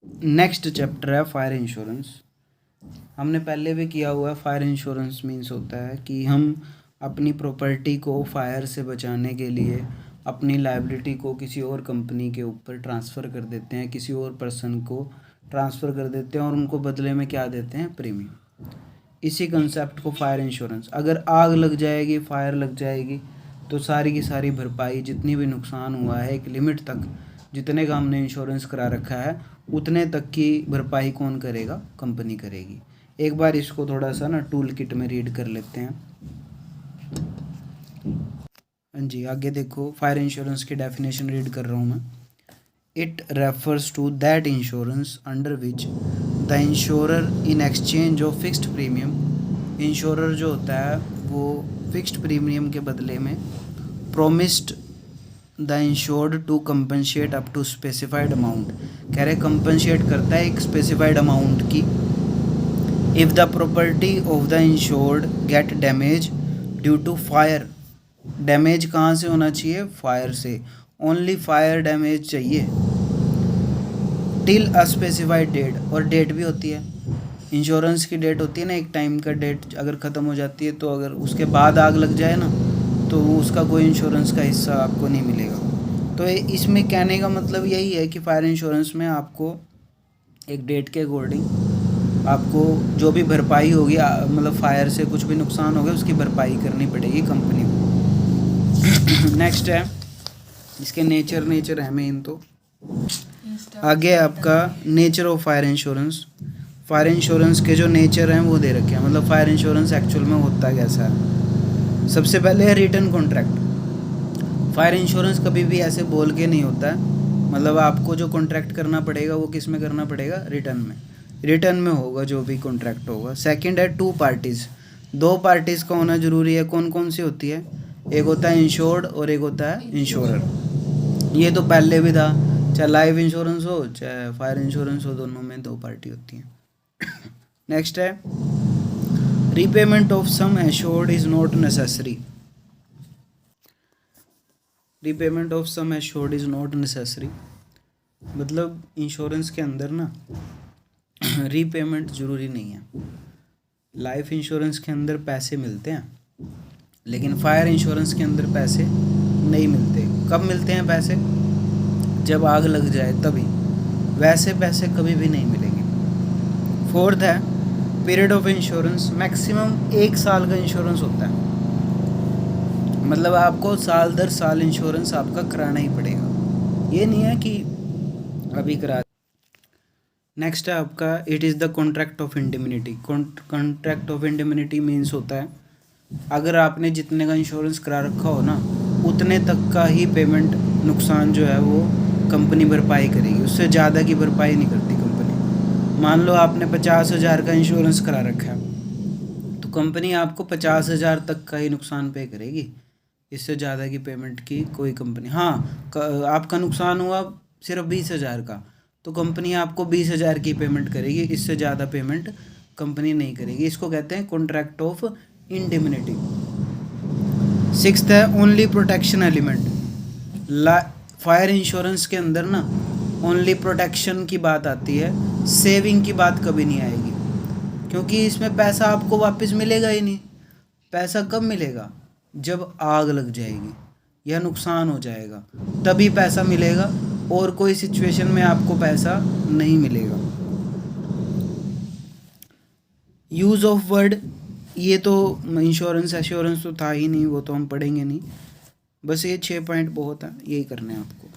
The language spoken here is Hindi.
नेक्स्ट चैप्टर है फायर इंश्योरेंस। हमने पहले भी किया हुआ है। फायर इंश्योरेंस मीन्स होता है कि हम अपनी प्रॉपर्टी को फायर से बचाने के लिए अपनी लायबिलिटी को किसी और कंपनी के ऊपर ट्रांसफ़र कर देते हैं, किसी और पर्सन को ट्रांसफ़र कर देते हैं और उनको बदले में क्या देते हैं, प्रीमियम। इसी कंसेप्ट को फायर इंश्योरेंस। अगर आग लग जाएगी, फायर लग जाएगी, तो सारी की सारी भरपाई, जितनी भी नुकसान हुआ है एक लिमिट तक, जितने का हमने इंश्योरेंस करा रखा है उतने तक की भरपाई कौन करेगा, कंपनी करेगी। एक बार इसको थोड़ा सा ना टूल किट में रीड कर लेते हैं। हाँ जी, आगे देखो, फायर इंश्योरेंस की डेफिनेशन रीड कर रहा हूँ मैं। It refers to that insurance under which the insurer in exchange of fixed premium. Insurer जो होता है वो फिक्स्ड प्रीमियम के बदले में promised the insured to compensate up to specified amount, कह रहे कंपनसेट करता है एक स्पेसिफाइड अमाउंट की। If the property of the insured get damage due to fire, damage कहाँ से होना चाहिए, फायर से, ओनली फायर डैमेज चाहिए, टिल अ स्पेसिफाइड डेट, और डेट भी होती है, इंश्योरेंस की डेट होती है ना, एक टाइम का डेट अगर ख़त्म हो जाती है तो अगर उसके बाद आग लग जाए ना तो उसका कोई इंश्योरेंस का हिस्सा आपको नहीं मिलेगा। तो इसमें कहने का मतलब यही है कि फायर इंश्योरेंस में आपको एक डेट के अकॉर्डिंग आपको जो भी भरपाई होगी, मतलब फायर से कुछ भी नुकसान हो गया उसकी भरपाई करनी पड़ेगी कंपनी को। नेक्स्ट है इसके नेचर है मेन। तो आगे आपका nature of fire insurance. Fire insurance के जो नेचर हैं वो दे रखे हैं, मतलब फायर इंश्योरेंस एक्चुअल में होता कैसा है। सबसे पहले है रिटर्न कॉन्ट्रैक्ट। फायर इंश्योरेंस कभी भी ऐसे बोल के नहीं होता है, मतलब आपको जो कॉन्ट्रैक्ट करना पड़ेगा वो किस में करना पड़ेगा, रिटर्न में, रिटर्न में होगा जो भी कॉन्ट्रैक्ट होगा। सेकंड है टू पार्टीज़, दो पार्टीज़ का होना ज़रूरी है। कौन कौन सी होती है, एक होता है इंश्योर्ड और एक होता है इंश्योरर। ये तो पहले भी था, चाहे लाइफ इंश्योरेंस हो चाहे फायर इंश्योरेंस हो, दोनों में दो पार्टी होती हैं। नेक्स्ट है repayment of sum assured is not necessary. Repayment of sum assured is not necessary, मतलब इंश्योरेंस के अंदर ना रीपेमेंट ज़रूरी नहीं है। लाइफ इंश्योरेंस के अंदर पैसे मिलते हैं लेकिन फायर इंश्योरेंस के अंदर पैसे नहीं मिलते। कब मिलते हैं पैसे, जब आग लग जाए तभी, वैसे पैसे कभी भी नहीं मिलेंगे। फोर्थ है पीरियड ऑफ इंश्योरेंस, मैक्सिमम 1 साल का इंश्योरेंस होता है, मतलब आपको साल दर साल इंश्योरेंस आपका कराना ही पड़ेगा, ये नहीं है कि अभी करा। नेक्स्ट है आपका it is the contract of indemnity. Contract of indemnity means होता है अगर आपने जितने का इंश्योरेंस करा रखा हो ना उतने तक का ही पेमेंट, नुकसान जो है वो कंपनी भरपाई करेगी, उससे ज़्यादा की भरपाई नहीं करती कंपनी। मान लो आपने 50,000 का इंश्योरेंस करा रखा है तो कंपनी आपको 50,000 तक का ही नुकसान पे करेगी, इससे ज़्यादा की पेमेंट की कोई कंपनी। हाँ, आपका नुकसान हुआ सिर्फ 20,000 का तो कंपनी आपको 20,000 की पेमेंट करेगी, इससे ज़्यादा पेमेंट कंपनी नहीं करेगी। इसको कहते हैं कॉन्ट्रैक्ट ऑफ इंडेमनिटी। सिक्स्थ है only protection element. Fire insurance के अंदर ना ओनली प्रोटेक्शन की बात आती है, सेविंग की बात कभी नहीं आएगी, क्योंकि इसमें पैसा आपको वापस मिलेगा ही नहीं। पैसा कब मिलेगा, जब आग लग जाएगी या नुकसान हो जाएगा तभी पैसा मिलेगा, और कोई सिचुएशन में आपको पैसा नहीं मिलेगा। यूज़ ऑफ वर्ड, ये तो इंश्योरेंस एश्योरेंस तो था ही नहीं, वो तो हम पढ़ेंगे नहीं, बस ये 6 पॉइंट बहुत है, यही करने हैं आपको।